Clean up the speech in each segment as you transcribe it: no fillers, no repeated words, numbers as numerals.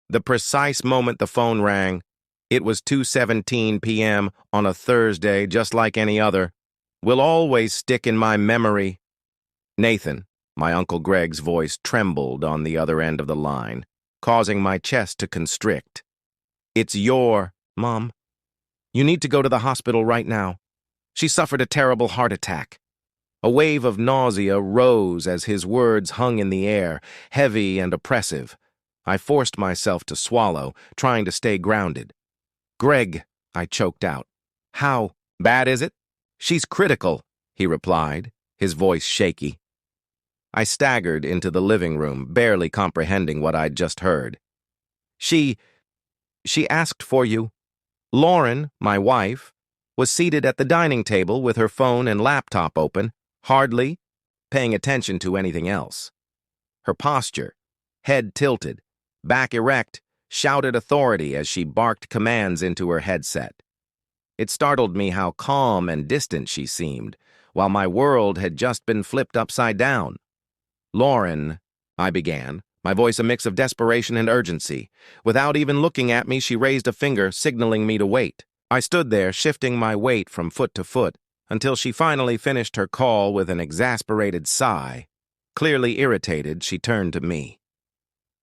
The precise moment the phone rang, it was 2:17 p.m. on a Thursday, just like any other, will always stick in my memory. Nathan, my Uncle Greg's voice trembled on the other end of the line, causing my chest to constrict. It's your Mom. You need to go to the hospital right now. She suffered a terrible heart attack. A wave of nausea rose as his words hung in the air, heavy and oppressive. I forced myself to swallow, trying to stay grounded. Greg, I choked out. How bad is it? She's critical, he replied, his voice shaky. I staggered into the living room, barely comprehending what I'd just heard. She asked for you. Lauren, my wife, was seated at the dining table with her phone and laptop open, hardly paying attention to anything else. Her posture, head tilted, back erect, shouted authority as she barked commands into her headset. It startled me how calm and distant she seemed, while my world had just been flipped upside down. Lauren, I began, my voice a mix of desperation and urgency. Without even looking at me, she raised a finger, signaling me to wait. I stood there, shifting my weight from foot to foot, until she finally finished her call with an exasperated sigh. Clearly irritated, she turned to me.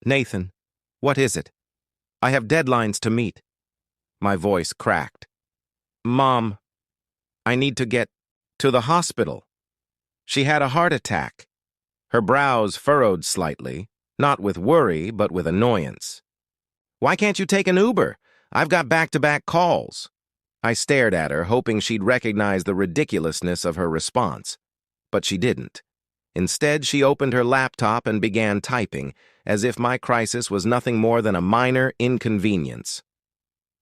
Nathan, what is it? I have deadlines to meet. My voice cracked. Mom, I need to get to the hospital. She had a heart attack. Her brows furrowed slightly, not with worry, but with annoyance. Why can't you take an Uber? I've got back-to-back calls. I stared at her, hoping she'd recognize the ridiculousness of her response. But she didn't. Instead, she opened her laptop and began typing, as if my crisis was nothing more than a minor inconvenience.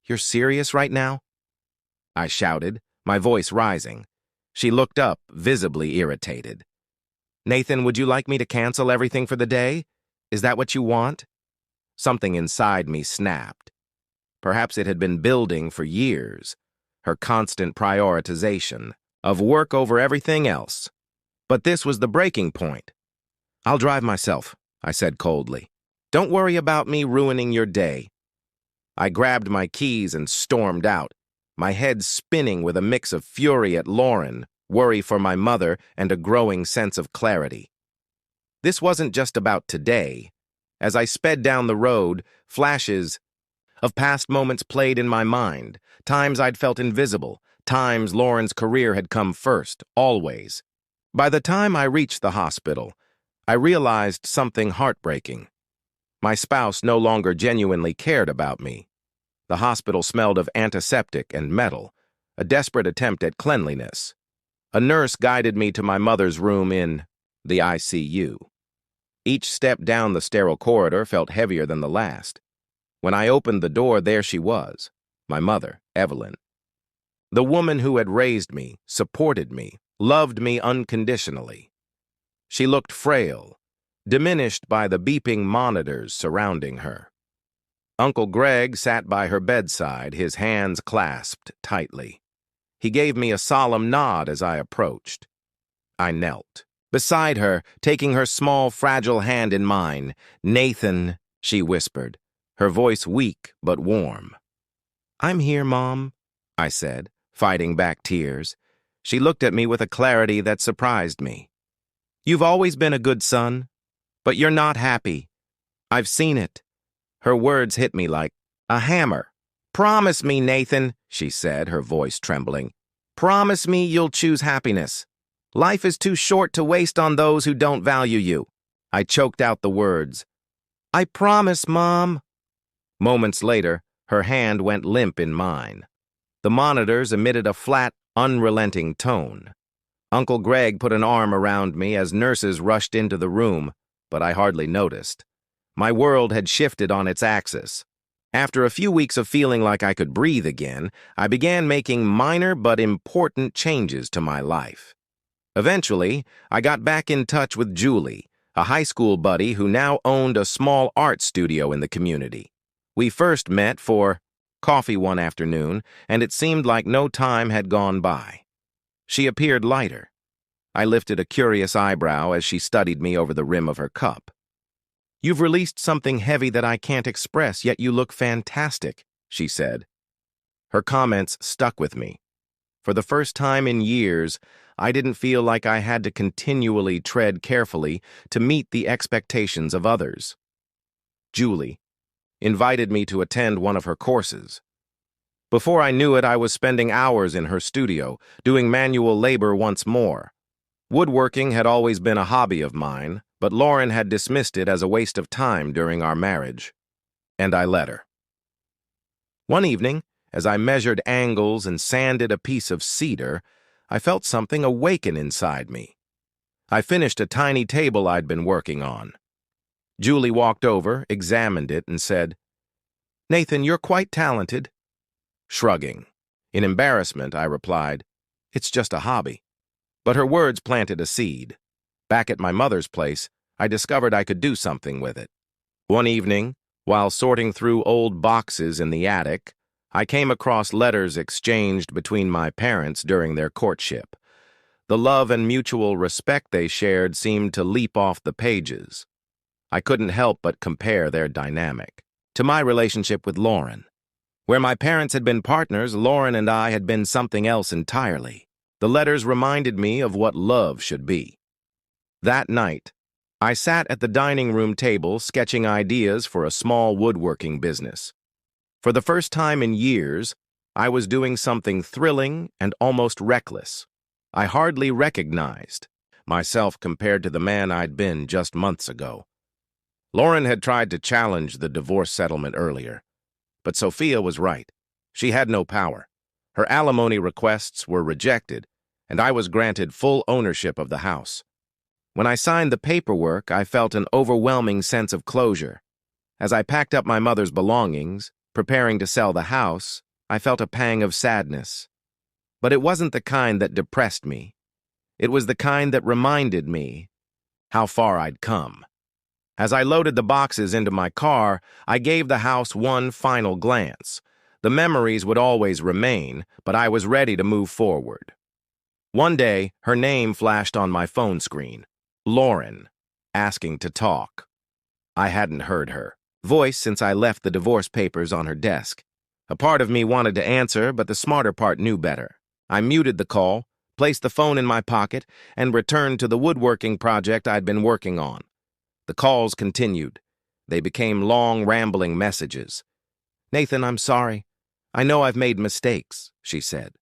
You're serious right now? I shouted, my voice rising. She looked up, visibly irritated. Nathan, would you like me to cancel everything for the day? Is that what you want? Something inside me snapped. Perhaps it had been building for years, her constant prioritization of work over everything else. But this was the breaking point. I'll drive myself, I said coldly. Don't worry about me ruining your day. I grabbed my keys and stormed out, my head spinning with a mix of fury at Lauren, worry for my mother, and a growing sense of clarity. This wasn't just about today. As I sped down the road, flashes of past moments played in my mind, times I'd felt invisible, times Lauren's career had come first, always. By the time I reached the hospital, I realized something heartbreaking. My spouse no longer genuinely cared about me. The hospital smelled of antiseptic and metal, a desperate attempt at cleanliness. A nurse guided me to my mother's room in the ICU. Each step down the sterile corridor felt heavier than the last. When I opened the door, there she was, my mother, Evelyn. The woman who had raised me, supported me, loved me unconditionally. She looked frail, diminished by the beeping monitors surrounding her. Uncle Greg sat by her bedside, his hands clasped tightly. He gave me a solemn nod as I approached. I knelt beside her, taking her small, fragile hand in mine. Nathan, she whispered, her voice weak but warm. I'm here, Mom, I said, fighting back tears. She looked at me with a clarity that surprised me. You've always been a good son, but you're not happy. I've seen it. Her words hit me like a hammer. Promise me, Nathan, she said, her voice trembling. Promise me you'll choose happiness. Life is too short to waste on those who don't value you. I choked out the words. I promise, Mom. Moments later, her hand went limp in mine. The monitors emitted a flat, unrelenting tone. Uncle Greg put an arm around me as nurses rushed into the room, but I hardly noticed. My world had shifted on its axis. After a few weeks of feeling like I could breathe again, I began making minor but important changes to my life. Eventually, I got back in touch with Julie, a high school buddy who now owned a small art studio in the community. We first met for coffee one afternoon, and it seemed like no time had gone by. She appeared lighter. I lifted a curious eyebrow as she studied me over the rim of her cup. "You've released something heavy that I can't express, yet you look fantastic," she said. Her comments stuck with me. For the first time in years, I didn't feel like I had to continually tread carefully to meet the expectations of others. Julie invited me to attend one of her courses. Before I knew it, I was spending hours in her studio, doing manual labor once more. Woodworking had always been a hobby of mine, but Lauren had dismissed it as a waste of time during our marriage. And I let her. One evening, as I measured angles and sanded a piece of cedar, I felt something awaken inside me. I finished a tiny table I'd been working on. Julie walked over, examined it, and said, "Nathan, you're quite talented." Shrugging. In embarrassment, I replied, "It's just a hobby." But her words planted a seed. Back at my mother's place, I discovered I could do something with it. One evening, while sorting through old boxes in the attic, I came across letters exchanged between my parents during their courtship. The love and mutual respect they shared seemed to leap off the pages. I couldn't help but compare their dynamic to my relationship with Lauren. Where my parents had been partners, Lauren and I had been something else entirely. The letters reminded me of what love should be. That night, I sat at the dining room table sketching ideas for a small woodworking business. For the first time in years, I was doing something thrilling and almost reckless. I hardly recognized myself compared to the man I'd been just months ago. Lauren had tried to challenge the divorce settlement earlier, but Sophia was right. She had no power. Her alimony requests were rejected, and I was granted full ownership of the house. When I signed the paperwork, I felt an overwhelming sense of closure. As I packed up my mother's belongings, preparing to sell the house, I felt a pang of sadness. But it wasn't the kind that depressed me. It was the kind that reminded me how far I'd come. As I loaded the boxes into my car, I gave the house one final glance. The memories would always remain, but I was ready to move forward. One day, her name flashed on my phone screen. Lauren, asking to talk. I hadn't heard her voice since I left the divorce papers on her desk. A part of me wanted to answer, but the smarter part knew better. I muted the call, placed the phone in my pocket, and returned to the woodworking project I'd been working on. The calls continued. They became long, rambling messages. "Nathan, I'm sorry. I know I've made mistakes," she said.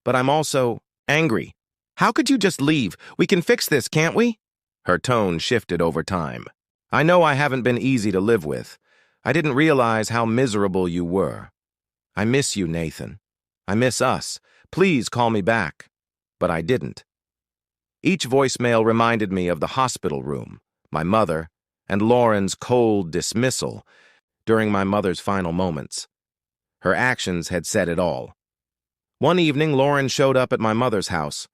"But I'm also angry. How could you just leave? We can fix this, can't we?" Her tone shifted over time. "I know I haven't been easy to live with. I didn't realize how miserable you were. I miss you, Nathan. I miss us. Please call me back." But I didn't. Each voicemail reminded me of the hospital room, my mother, and Lauren's cold dismissal during my mother's final moments. Her actions had said it all. One evening, Lauren showed up at my mother's house.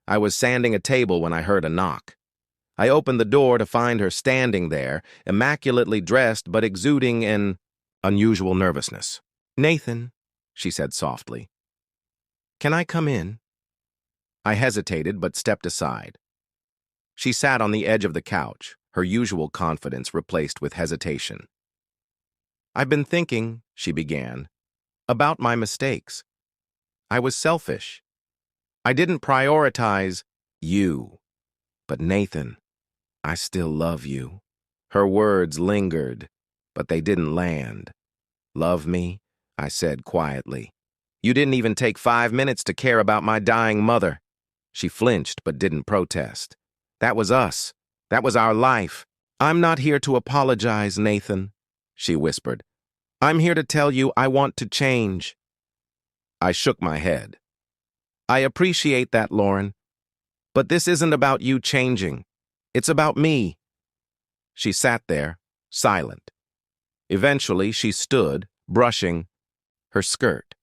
I was sanding a table when I heard a knock. I opened the door to find her standing there, immaculately dressed but exuding an unusual nervousness. "Nathan," she said softly, "can I come in?" I hesitated but stepped aside. She sat on the edge of the couch, her usual confidence replaced with hesitation. "I've been thinking," she began, "about my mistakes. I was selfish. I didn't prioritize you. But Nathan, I still love you." Her words lingered, but they didn't land. "Love me?" I said quietly. "You didn't even take 5 minutes to care about my dying mother." She flinched but didn't protest. "That was us. That was our life. I'm not here to apologize, Nathan," she whispered. "I'm here to tell you I want to change." I shook my head. "I appreciate that, Lauren. But this isn't about you changing. It's about me." She sat there, silent. Eventually, she stood, brushing her skirt.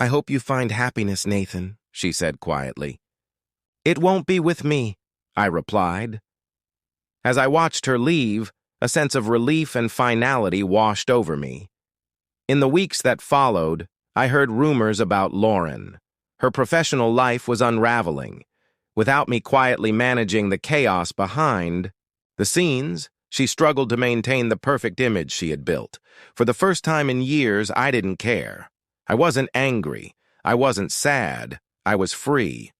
"I hope you find happiness, Nathan," she said quietly. "It won't be with me," I replied. As I watched her leave, a sense of relief and finality washed over me. In the weeks that followed, I heard rumors about Lauren. Her professional life was unraveling. Without me quietly managing the chaos behind the scenes, She struggled to maintain the perfect image she had built. For the first time in years, I didn't care. I wasn't angry. I wasn't sad. I was free.